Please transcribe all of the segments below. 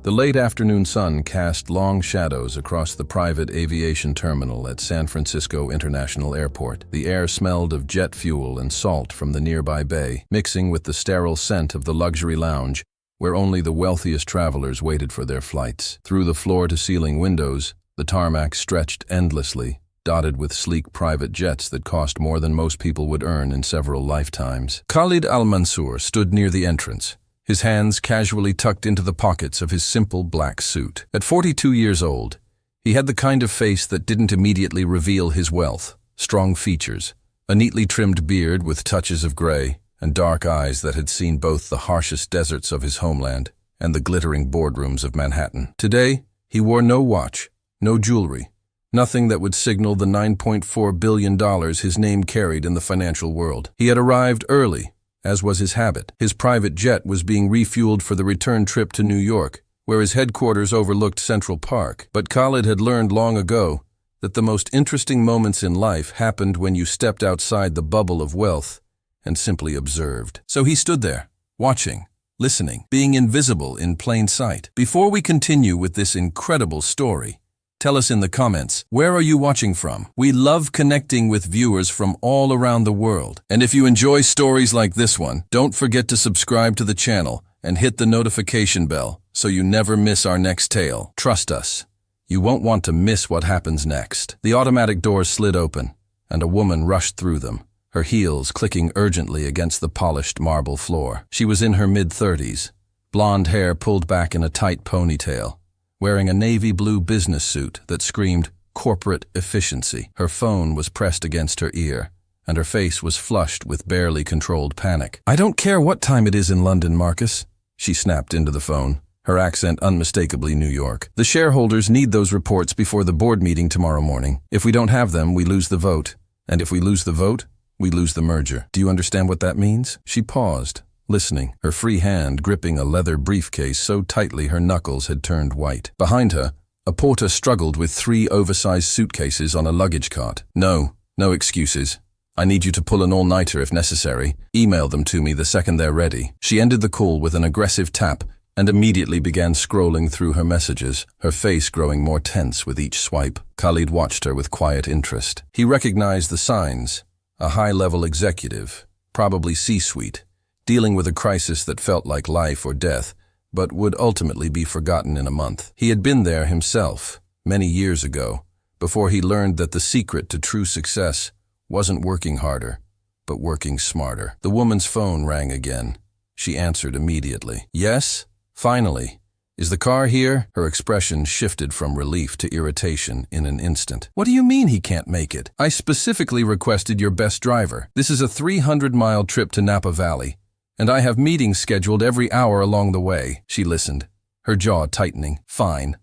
The late afternoon sun cast long shadows across the private aviation terminal at San Francisco International Airport. The air smelled of jet fuel and salt from the nearby bay, mixing with the sterile scent of the luxury lounge, where only the wealthiest travelers waited for their flights. Through the floor-to-ceiling windows, the tarmac stretched endlessly, dotted with sleek private jets that cost more than most people would earn in several lifetimes. Khalid Al-Mansour stood near the entrance, his hands casually tucked into the pockets of his simple black suit. At 42 years old, he had the kind of face that didn't immediately reveal his wealth: strong features, a neatly trimmed beard with touches of gray, and dark eyes that had seen both the harshest deserts of his homeland and the glittering boardrooms of Manhattan. Today, he wore no watch, no jewelry, nothing that would signal the $9.4 billion his name carried in the financial world. He had arrived early, as was his habit. His private jet was being refueled for the return trip to New York, where his headquarters overlooked Central Park. But Khalid had learned long ago that the most interesting moments in life happened when you stepped outside the bubble of wealth and simply observed. So he stood there, watching, listening, being invisible in plain sight. Before we continue with this incredible story, tell us in the comments, where are you watching from? We love connecting with viewers from all around the world. And if you enjoy stories like this one, don't forget to subscribe to the channel and hit the notification bell so you never miss our next tale. Trust us, you won't want to miss what happens next. The automatic doors slid open, and a woman rushed through them, her heels clicking urgently against the polished marble floor. She was in her mid-30s, blonde hair pulled back in a tight ponytail, wearing a navy blue business suit that screamed corporate efficiency. Her phone was pressed against her ear, and her face was flushed with barely controlled panic. "I don't care what time it is in London, Marcus," she snapped into the phone, her accent unmistakably New York. "The shareholders need those reports before the board meeting tomorrow morning. If we don't have them, we lose the vote. And if we lose the vote, we lose the merger. Do you understand what that means?" She paused, listening, her free hand gripping a leather briefcase so tightly her knuckles had turned white. Behind her, a porter struggled with 3 oversized suitcases on a luggage cart. No excuses. I need you to pull an all-nighter if necessary. Email them to me the second they're ready." She ended the call with an aggressive tap and immediately began scrolling through her messages, her face growing more tense with each swipe. Khalid watched her with quiet interest. He recognized the signs: a high-level executive, probably C-suite, dealing with a crisis that felt like life or death, but would ultimately be forgotten in a month. He had been there himself, many years ago, before he learned that the secret to true success wasn't working harder, but working smarter. The woman's phone rang again. She answered immediately. "Yes? Finally. Is the car here?" Her expression shifted from relief to irritation in an instant. "What do you mean he can't make it? I specifically requested your best driver. This is a 300-mile trip to Napa Valley, and I have meetings scheduled every hour along the way." She listened, her jaw tightening. Fine.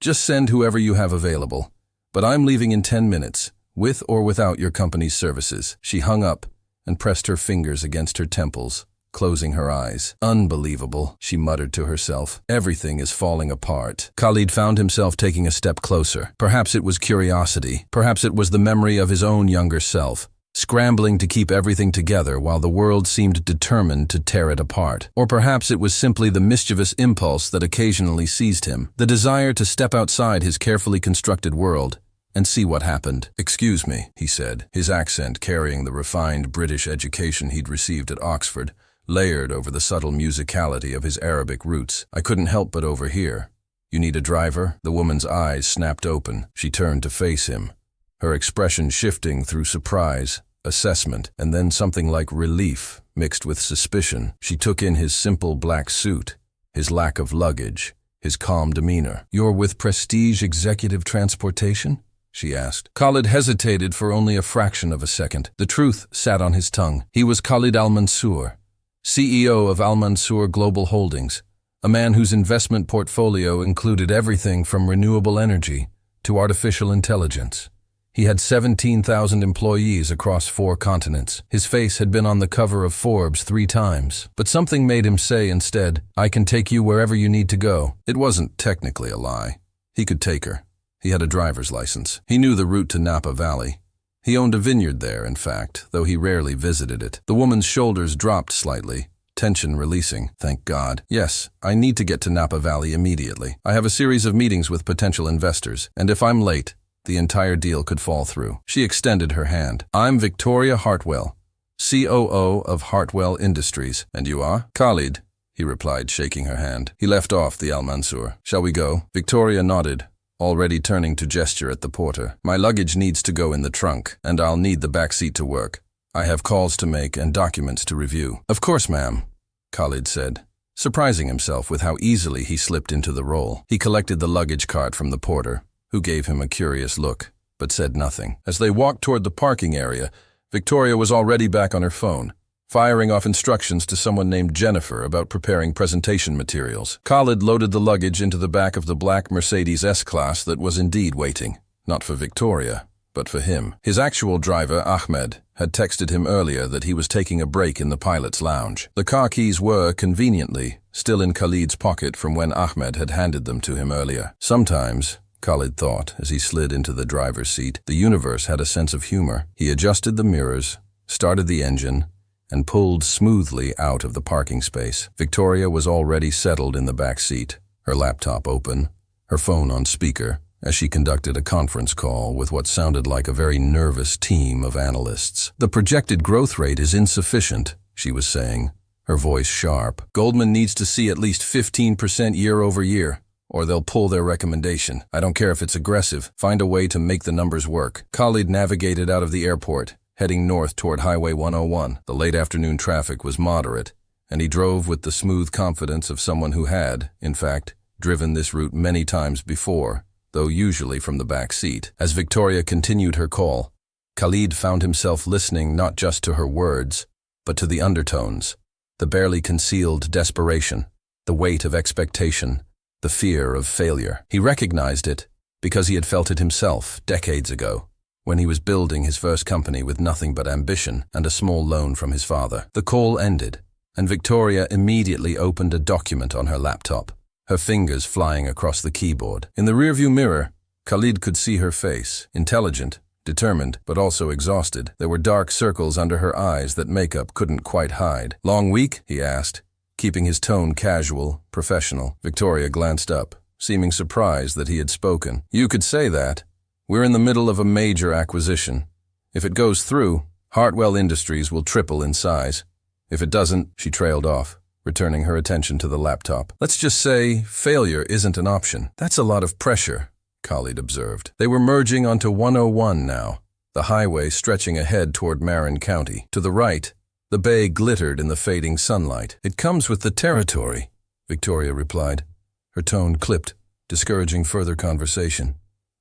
Just send whoever you have available. But I'm leaving in 10 minutes, with or without your company's services." She hung up and pressed her fingers against her temples, closing her eyes. "Unbelievable," she muttered to herself. "Everything is falling apart." Khalid found himself taking a step closer. Perhaps it was curiosity. Perhaps it was the memory of his own younger self, scrambling to keep everything together while the world seemed determined to tear it apart. Or perhaps it was simply the mischievous impulse that occasionally seized him, the desire to step outside his carefully constructed world and see what happened. "Excuse me," he said, his accent carrying the refined British education he'd received at Oxford, layered over the subtle musicality of his Arabic roots. "I couldn't help but overhear. You need a driver?" The woman's eyes snapped open. She turned to face him, her expression shifting through surprise, assessment, and then something like relief mixed with suspicion. She took in his simple black suit, his lack of luggage, his calm demeanor. "You're with Prestige Executive Transportation?" she asked. Khalid hesitated for only a fraction of a second. The truth sat on his tongue. He was Khalid Al-Mansour, CEO of Al-Mansour Global Holdings, a man whose investment portfolio included everything from renewable energy to artificial intelligence. He had 17,000 employees across 4 continents. His face had been on the cover of Forbes 3 times. But something made him say instead, "I can take you wherever you need to go." It wasn't technically a lie. He could take her. He had a driver's license. He knew the route to Napa Valley. He owned a vineyard there, in fact, though he rarely visited it. The woman's shoulders dropped slightly, tension releasing. Thank God. Yes, I need to get to Napa Valley immediately. I have a series of meetings with potential investors, and if I'm late, the entire deal could fall through. She extended her hand. I'm Victoria Hartwell, COO of Hartwell Industries. And you are? Khalid, he replied, shaking her hand. He left off the Al-Mansour. Shall we go? Victoria nodded, already turning to gesture at the porter. My luggage needs to go in the trunk, and I'll need the back seat to work. I have calls to make and documents to review. Of course, ma'am, Khalid said, surprising himself with how easily he slipped into the role. He collected the luggage cart from the porter, who gave him a curious look, but said nothing. As they walked toward the parking area, Victoria was already back on her phone, firing off instructions to someone named Jennifer about preparing presentation materials. Khalid loaded the luggage into the back of the black Mercedes S-Class that was indeed waiting, not for Victoria, but for him. His actual driver, Ahmed, had texted him earlier that he was taking a break in the pilot's lounge. The car keys were, conveniently, still in Khalid's pocket from when Ahmed had handed them to him earlier. Sometimes, Khalid thought, as he slid into the driver's seat, the universe had a sense of humor. He adjusted the mirrors, started the engine, and pulled smoothly out of the parking space. Victoria was already settled in the back seat, her laptop open, her phone on speaker, as she conducted a conference call with what sounded like a very nervous team of analysts. The projected growth rate is insufficient, she was saying, her voice sharp. Goldman needs to see at least 15% year over year, or they'll pull their recommendation. I don't care if it's aggressive. Find a way to make the numbers work. Khalid navigated out of the airport, heading north toward Highway 101. The late afternoon traffic was moderate, and he drove with the smooth confidence of someone who had, in fact, driven this route many times before, though usually from the back seat. As Victoria continued her call, Khalid found himself listening not just to her words, but to the undertones, the barely concealed desperation, the weight of expectation, the fear of failure. He recognized it because he had felt it himself decades ago, when he was building his first company with nothing but ambition and a small loan from his father. The call ended, and Victoria immediately opened a document on her laptop, her fingers flying across the keyboard. In the rearview mirror, Khalid could see her face, intelligent, determined, but also exhausted. There were dark circles under her eyes that makeup couldn't quite hide. Long week? He asked, keeping his tone casual, professional. Victoria glanced up, seeming surprised that he had spoken. You could say that. We're in the middle of a major acquisition. If it goes through, Hartwell Industries will triple in size. If it doesn't, she trailed off, returning her attention to the laptop. Let's just say failure isn't an option. That's a lot of pressure, Khalid observed. They were merging onto 101 now, the highway stretching ahead toward Marin County. To the right, the bay glittered in the fading sunlight. It comes with the territory, Victoria replied. Her tone clipped, discouraging further conversation.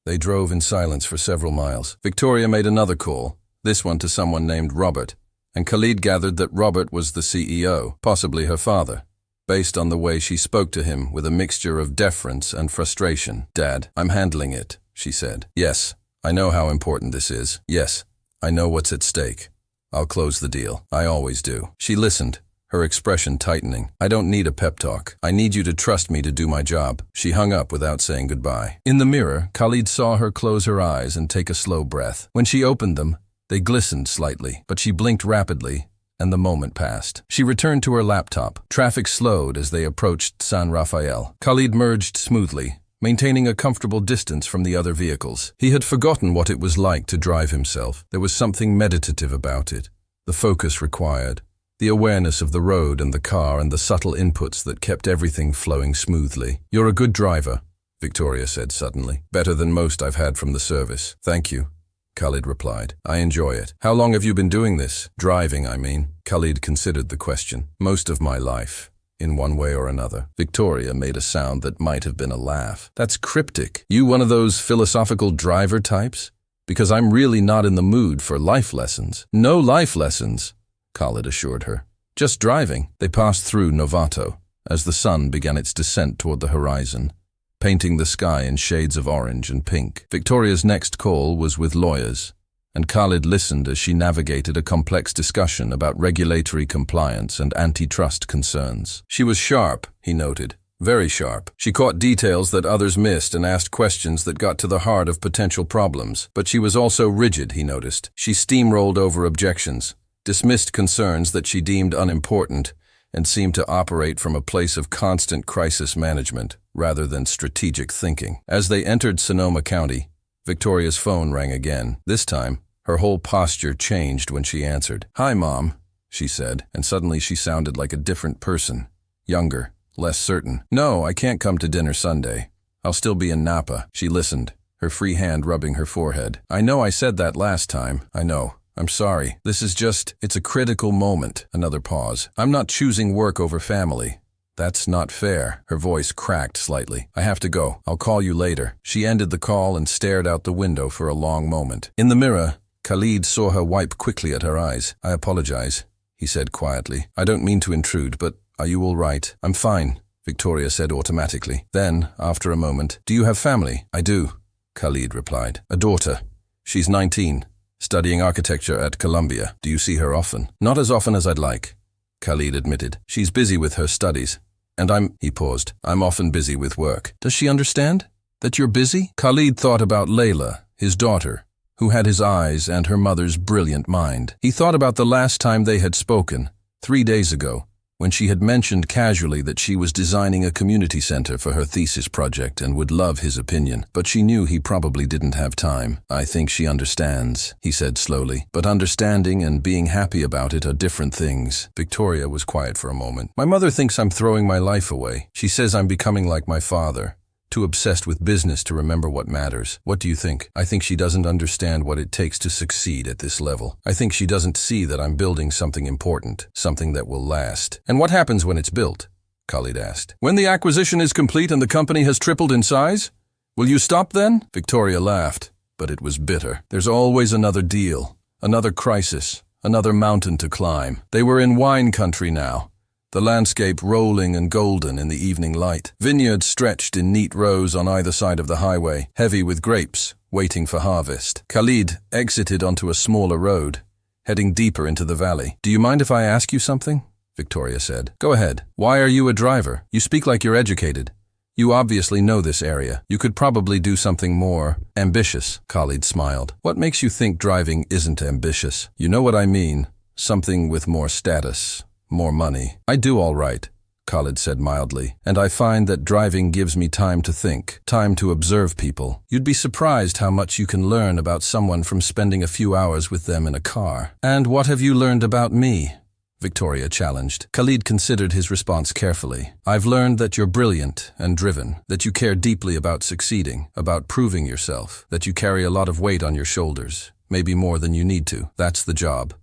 They drove in silence for several miles. Victoria made another call, this one to someone named Robert, and Khalid gathered that Robert was the CEO, possibly her father, based on the way she spoke to him with a mixture of deference and frustration. Dad, I'm handling it, she said. Yes, I know how important this is. Yes, I know what's at stake. I'll close the deal. I always do. She listened, her expression tightening. I don't need a pep talk. I need you to trust me to do my job. She hung up without saying goodbye. In the mirror, Khalid saw her close her eyes and take a slow breath. When she opened them, they glistened slightly, but she blinked rapidly, and the moment passed. She returned to her laptop. Traffic slowed as they approached San Rafael. Khalid merged smoothly, maintaining a comfortable distance from the other vehicles. He had forgotten what it was like to drive himself. There was something meditative about it, the focus required, the awareness of the road and the car and the subtle inputs that kept everything flowing smoothly. You're a good driver, Victoria said suddenly. Better than most I've had from the service. Thank you, Khalid replied. I enjoy it. How long have you been doing this? Driving, I mean. Khalid considered the question. Most of my life, in one way or another. Victoria made a sound that might have been a laugh. That's cryptic. You one of those philosophical driver types? Because I'm really not in the mood for life lessons. No life lessons, Khalid assured her. Just driving. They passed through Novato as the sun began its descent toward the horizon, painting the sky in shades of orange and pink. Victoria's next call was with lawyers, and Khalid listened as she navigated a complex discussion about regulatory compliance and antitrust concerns. She was sharp, he noted, very sharp. She caught details that others missed and asked questions that got to the heart of potential problems. But she was also rigid, he noticed. She steamrolled over objections, dismissed concerns that she deemed unimportant, and seemed to operate from a place of constant crisis management rather than strategic thinking. As they entered Sonoma County, Victoria's phone rang again. This time, her whole posture changed when she answered. "Hi, Mom," she said, and suddenly she sounded like a different person. Younger, less certain. "No, I can't come to dinner Sunday. I'll still be in Napa." She listened, her free hand rubbing her forehead. "I know I said that last time. I know. I'm sorry. It's a critical moment." Another pause. "I'm not choosing work over family. That's not fair." Her voice cracked slightly. "I have to go. I'll call you later." She ended the call and stared out the window for a long moment. In the mirror, Khalid saw her wipe quickly at her eyes. "I apologize," he said quietly. "I don't mean to intrude, but are you all right?" "I'm fine," Victoria said automatically. Then, after a moment, "Do you have family?" "I do," Khalid replied. "A daughter. She's 19, studying architecture at Columbia. Do you see her often?" "Not as often as I'd like," Khalid admitted. "She's busy with her studies. And he paused. "I'm often busy with work." "Does she understand that you're busy?" Khalid thought about Layla, his daughter, who had his eyes and her mother's brilliant mind. He thought about the last time they had spoken, 3 days ago, when she had mentioned casually that she was designing a community center for her thesis project and would love his opinion, but she knew he probably didn't have time. "I think she understands," he said slowly, "but understanding and being happy about it are different things." Victoria was quiet for a moment. "My mother thinks I'm throwing my life away. She says I'm becoming like my father, too obsessed with business to remember what matters. What do you think?" "I think she doesn't understand what it takes to succeed at this level. I think she doesn't see that I'm building something important, something that will last." "And what happens when it's built?" Khalid asked. "When the acquisition is complete and the company has tripled in size? Will you stop then?" Victoria laughed, but it was bitter. "There's always another deal, another crisis, another mountain to climb." They were in wine country now, the landscape rolling and golden in the evening light. Vineyards stretched in neat rows on either side of the highway, heavy with grapes, waiting for harvest. Khalid exited onto a smaller road, heading deeper into the valley. "Do you mind if I ask you something?" Victoria said. "Go ahead. Why are you a driver? You speak like you're educated. You obviously know this area. You could probably do something more ambitious." Khalid smiled. "What makes you think driving isn't ambitious?" "You know what I mean. Something with more status. More money." "I do all right," Khalid said mildly, "and I find that driving gives me time to think, time to observe people. You'd be surprised how much you can learn about someone from spending a few hours with them in a car." "And what have you learned about me?" Victoria challenged. Khalid considered his response carefully. "I've learned that you're brilliant and driven, that you care deeply about succeeding, about proving yourself, that you carry a lot of weight on your shoulders, maybe more than you need to. That's the job,"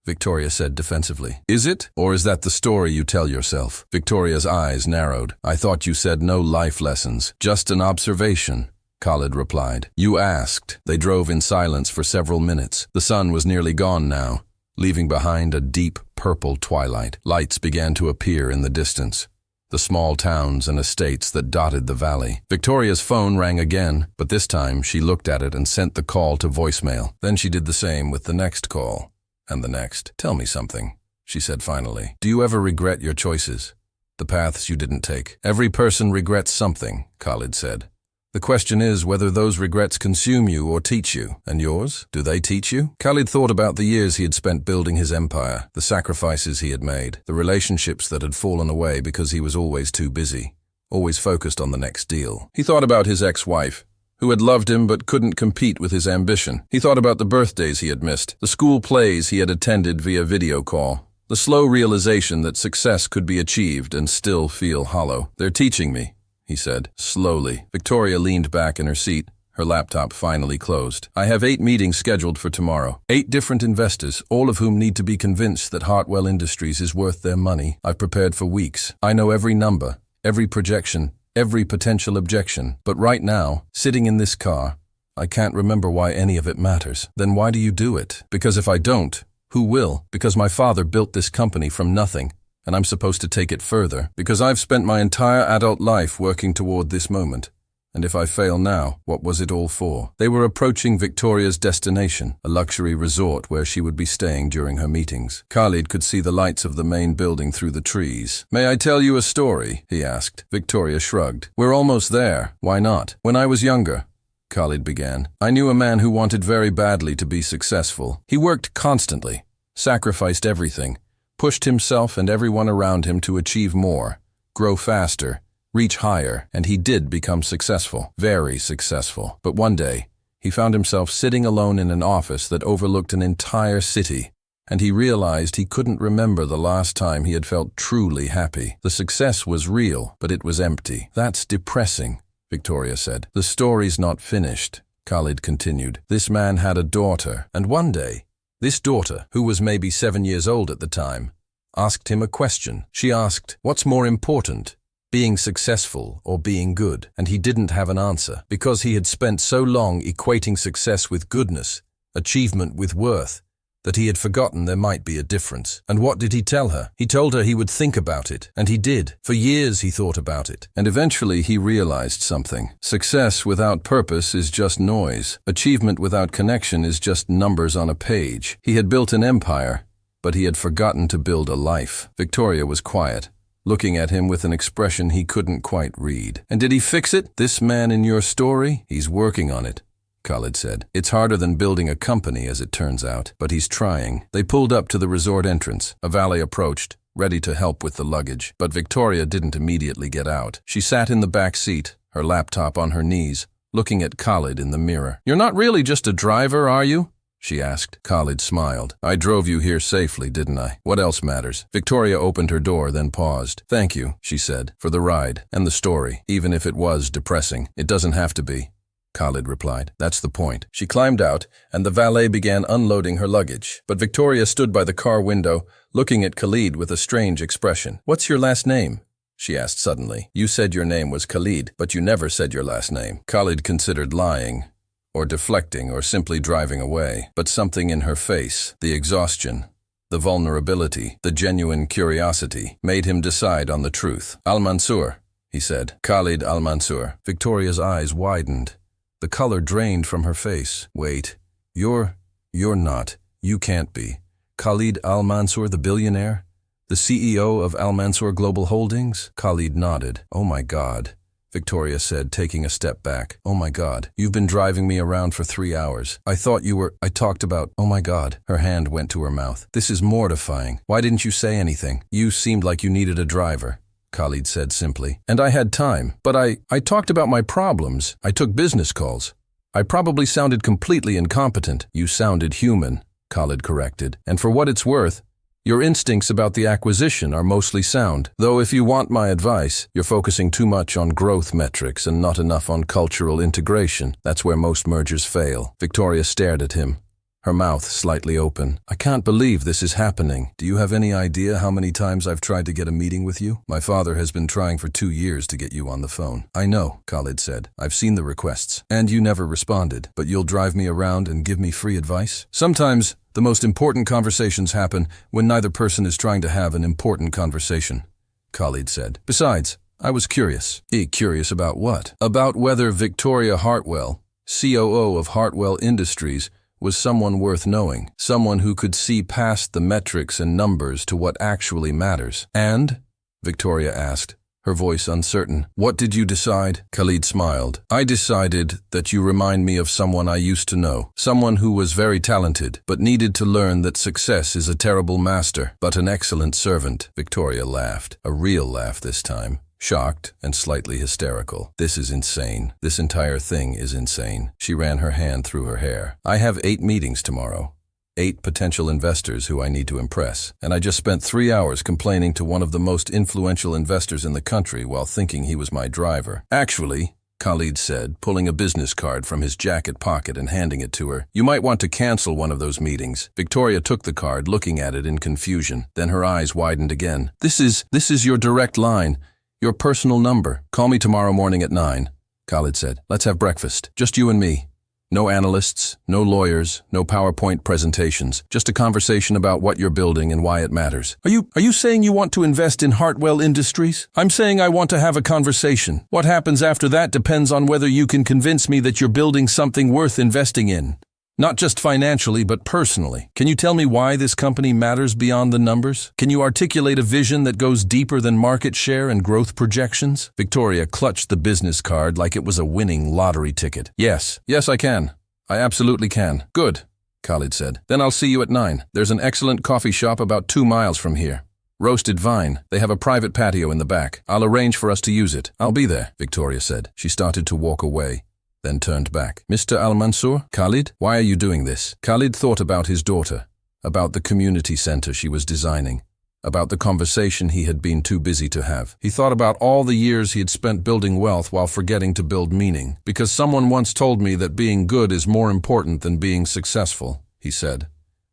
Victoria said defensively. "Is it? Or is that the story you tell yourself?" Victoria's eyes narrowed. "I thought you said no life lessons, just an observation," Khalid replied. "You asked." They drove in silence for several minutes. The sun was nearly gone now, leaving behind a deep purple twilight. Lights began to appear in the distance, the small towns and estates that dotted the valley. Victoria's phone rang again, but this time she looked at it and sent the call to voicemail. Then she did the same with the next call. And the next. "Tell me something," she said finally. "Do you ever regret your choices? The paths you didn't take?" "Every person regrets something," Khalid said. "The question is whether those regrets consume you or teach you. And yours? Do they teach you?" Khalid thought about the years he had spent building his empire, the sacrifices he had made, the relationships that had fallen away because he was always too busy, always focused on the next deal. He thought about his ex-wife, who had loved him but couldn't compete with his ambition. He thought about the birthdays he had missed, the school plays he had attended via video call, the slow realization that success could be achieved and still feel hollow. "They're teaching me," he said, slowly. Victoria leaned back in her seat, her laptop finally closed. "I have 8 meetings scheduled for tomorrow. 8 different investors, all of whom need to be convinced that Hartwell Industries is worth their money. I've prepared for weeks. I know every number, every projection, every potential objection. But right now, sitting in this car, I can't remember why any of it matters." "Then why do you do it?" "Because if I don't, who will? Because my father built this company from nothing, and I'm supposed to take it further. Because I've spent my entire adult life working toward this moment. And if I fail now, what was it all for?" They were approaching Victoria's destination, a luxury resort where she would be staying during her meetings. Khalid could see the lights of the main building through the trees. "May I tell you a story?" he asked. Victoria shrugged. "We're almost there. Why not?" "When I was younger," Khalid began, "I knew a man who wanted very badly to be successful. He worked constantly, sacrificed everything, pushed himself and everyone around him to achieve more, grow faster, reach higher, and he did become successful, very successful. But one day, he found himself sitting alone in an office that overlooked an entire city, and he realized he couldn't remember the last time he had felt truly happy. The success was real, but it was empty. "That's depressing," Victoria said. "The story's not finished," Khalid continued. "This man had a daughter, and one day, this daughter, who was maybe 7 years old at the time, asked him a question. She asked, 'What's more important, being successful or being good?' And he didn't have an answer, because he had spent so long equating success with goodness, achievement with worth, that he had forgotten there might be a difference. And what did he tell her? He told her he would think about it, and he did. For years he thought about it, and eventually he realized something. Success without purpose is just noise. Achievement without connection is just numbers on a page. He had built an empire, but he had forgotten to build a life. Victoria was quiet, looking at him with an expression he couldn't quite read. "And did he fix it? This man in your story? He's working on it," Khalid said. "It's harder than building a company, as it turns out, but he's trying." They pulled up to the resort entrance. A valet approached, ready to help with the luggage, but Victoria didn't immediately get out. She sat in the back seat, her laptop on her knees, looking at Khalid in the mirror. "You're not really just a driver, are you?" she asked. Khalid smiled. "I drove you here safely, didn't I? What else matters?" Victoria opened her door, then paused. "Thank you," she said, "for the ride and the story, even if it was depressing. It doesn't have to be," Khalid replied. "That's the point." She climbed out, and the valet began unloading her luggage. But Victoria stood by the car window, looking at Khalid with a strange expression. "What's your last name?" she asked suddenly. "You said your name was Khalid, but you never said your last name." Khalid considered lying, or deflecting, or simply driving away. But something in her face, the exhaustion, the vulnerability, the genuine curiosity, made him decide on the truth. "Al-Mansour," he said. "Khalid Al-Mansour." Victoria's eyes widened. The color drained from her face. "Wait, you're not, you can't be. Khalid Al-Mansour, the billionaire? The CEO of Al-Mansour Global Holdings?" Khalid nodded. "Oh my God," Victoria said, taking a step back. "Oh my God, you've been driving me around for 3 hours. I thought you were, I talked about, oh my God." Her hand went to her mouth. "This is mortifying. Why didn't you say anything? You seemed like you needed a driver," Khalid said simply. "And I had time, but I talked about my problems. I took business calls. I probably sounded completely incompetent." "You sounded human," Khalid corrected. "And for what it's worth, your instincts about the acquisition are mostly sound. Though if you want my advice, you're focusing too much on growth metrics and not enough on cultural integration. That's where most mergers fail." Victoria stared at him, her mouth slightly open. "I can't believe this is happening. Do you have any idea how many times I've tried to get a meeting with you? My father has been trying for 2 years to get you on the phone." "I know," Khalid said. "I've seen the requests. And you never responded. But you'll drive me around and give me free advice?" "Sometimes the most important conversations happen when neither person is trying to have an important conversation," Khalid said. "Besides, I was curious." Curious about what?" "About whether Victoria Hartwell, COO of Hartwell Industries, was someone worth knowing, someone who could see past the metrics and numbers to what actually matters." "And?" Victoria asked, her voice uncertain. "What did you decide?" Khalid smiled. "I decided that you remind me of someone I used to know, someone who was very talented, but needed to learn that success is a terrible master, but an excellent servant." Victoria laughed, a real laugh this time. Shocked and slightly hysterical. "This is insane. This entire thing is insane." She ran her hand through her hair. "I have 8 meetings tomorrow. 8 potential investors who I need to impress. And I just spent 3 hours complaining to one of the most influential investors in the country while thinking he was my driver. Actually," Khalid said, pulling a business card from his jacket pocket and handing it to her, "you might want to cancel one of those meetings." Victoria took the card, looking at it in confusion. Then her eyes widened again. This is your direct line. Your personal number. Call me tomorrow morning at 9, Khalid said. "Let's have breakfast. Just you and me. No analysts, no lawyers, no PowerPoint presentations. Just a conversation about what you're building and why it matters." Are you saying you want to invest in Hartwell Industries? "I'm saying I want to have a conversation. What happens after that depends on whether you can convince me that you're building something worth investing in. Not just financially, but personally. Can you tell me why this company matters beyond the numbers? Can you articulate a vision that goes deeper than market share and growth projections?" Victoria clutched the business card like it was a winning lottery ticket. Yes, I can. I absolutely can." "Good," Khalid said. Then I'll see you at 9. There's an excellent coffee shop about 2 miles from here. Roasted Vine. They have a private patio in the back. I'll arrange for us to use it. I'll be there, Victoria said. She started to walk away, then turned back. Mr. Al-Mansour? Khalid? Why are you doing this? Khalid thought about his daughter, about the community center she was designing, about the conversation he had been too busy to have. He thought about all the years he had spent building wealth while forgetting to build meaning. Because someone once told me that being good is more important than being successful, he said.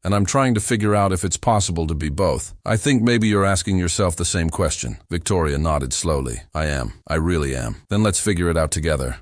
And I'm trying to figure out if it's possible to be both. I think maybe you're asking yourself the same question. Victoria nodded slowly. I am. I really am. Then let's figure it out together,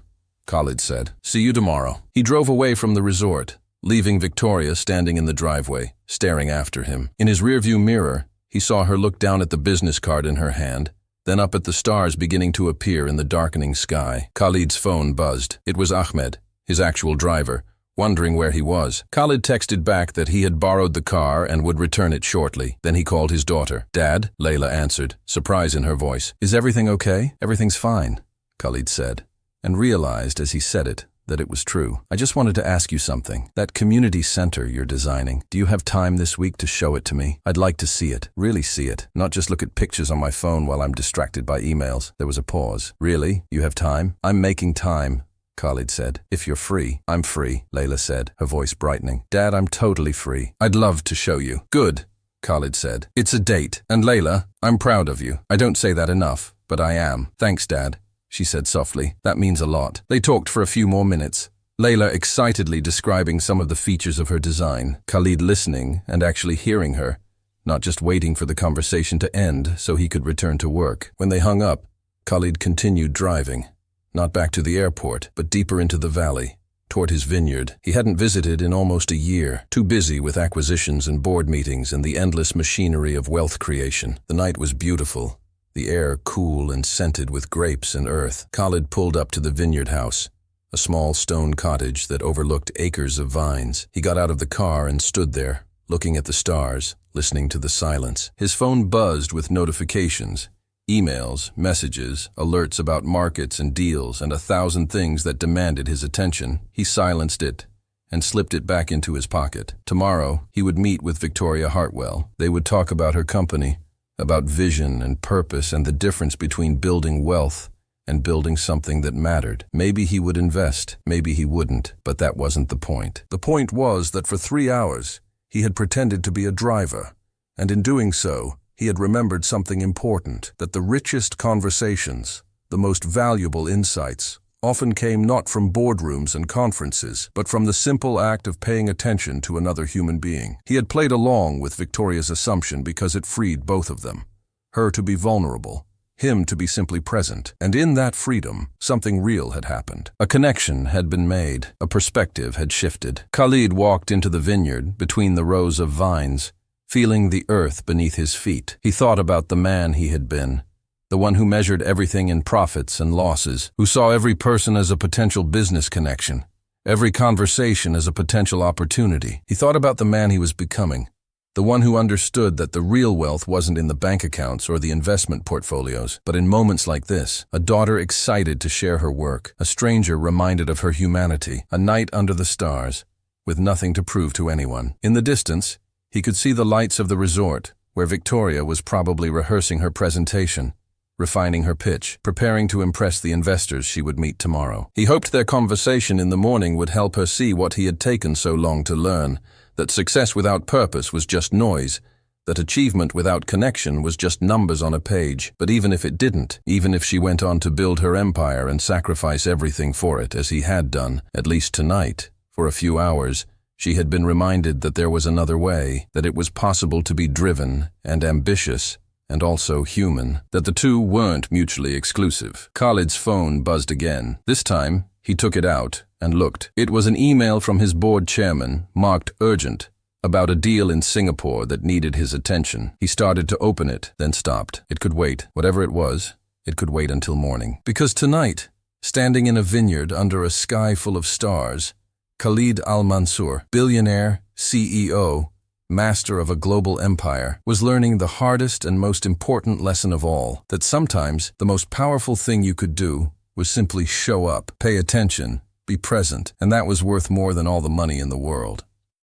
Khalid said. See you tomorrow. He drove away from the resort, leaving Victoria standing in the driveway, staring after him. In his rearview mirror, he saw her look down at the business card in her hand, then up at the stars beginning to appear in the darkening sky. Khalid's phone buzzed. It was Ahmed, his actual driver, wondering where he was. Khalid texted back that he had borrowed the car and would return it shortly. Then he called his daughter. Dad? Layla answered, surprise in her voice. Is everything okay? Everything's fine, Khalid said, and realized as he said it that it was true. I just wanted to ask you something. That community center you're designing, do you have time this week to show it to me? I'd like to see it, really see it, not just look at pictures on my phone while I'm distracted by emails. There was a pause. Really? You have time? I'm making time, Khalid said. If you're free. I'm free, Layla said, her voice brightening. Dad, I'm totally free. I'd love to show you. Good, Khalid said. It's a date. And Layla, I'm proud of you. I don't say that enough, but I am. Thanks, Dad, she said softly. That means a lot. They talked for a few more minutes, Layla excitedly describing some of the features of her design, Khalid listening and actually hearing her, not just waiting for the conversation to end so he could return to work. When they hung up, Khalid continued driving. Not back to the airport, but deeper into the valley, toward his vineyard. He hadn't visited in almost a year, too busy with acquisitions and board meetings and the endless machinery of wealth creation. The night was beautiful, the air cool and scented with grapes and earth. Khalid pulled up to the vineyard house, a small stone cottage that overlooked acres of vines. He got out of the car and stood there, looking at the stars, listening to the silence. His phone buzzed with notifications. Emails, messages, alerts about markets and deals, and 1,000 things that demanded his attention. He silenced it and slipped it back into his pocket. Tomorrow, he would meet with Victoria Hartwell. They would talk about her company, about vision and purpose and the difference between building wealth and building something that mattered. Maybe he would invest, maybe he wouldn't, but that wasn't the point. The point was that for 3 hours, he had pretended to be a driver, and in doing so, he had remembered something important, that the richest conversations, the most valuable insights, often came not from boardrooms and conferences, but from the simple act of paying attention to another human being. He had played along with Victoria's assumption because it freed both of them, her to be vulnerable, him to be simply present, and in that freedom, something real had happened. A connection had been made, a perspective had shifted. Khalid walked into the vineyard between the rows of vines, feeling the earth beneath his feet. He thought about the man he had been, the one who measured everything in profits and losses, who saw every person as a potential business connection, every conversation as a potential opportunity. He thought about the man he was becoming, the one who understood that the real wealth wasn't in the bank accounts or the investment portfolios, but in moments like this, a daughter excited to share her work, a stranger reminded of her humanity, a night under the stars, with nothing to prove to anyone. In the distance, he could see the lights of the resort, where Victoria was probably rehearsing her presentation, refining her pitch, preparing to impress the investors she would meet tomorrow. He hoped their conversation in the morning would help her see what he had taken so long to learn, that success without purpose was just noise, that achievement without connection was just numbers on a page. But even if it didn't, even if she went on to build her empire and sacrifice everything for it, as he had done, at least tonight, for a few hours, she had been reminded that there was another way, that it was possible to be driven and ambitious and also human, that the two weren't mutually exclusive. Khalid's phone buzzed again. This time, he took it out and looked. It was an email from his board chairman, marked urgent, about a deal in Singapore that needed his attention. He started to open it, then stopped. It could wait. Whatever it was, it could wait until morning. Because tonight, standing in a vineyard under a sky full of stars, Khalid Al-Mansour, billionaire, CEO, master of a global empire, was learning the hardest and most important lesson of all, that sometimes the most powerful thing you could do was simply show up, pay attention, be present, and that was worth more than all the money in the world.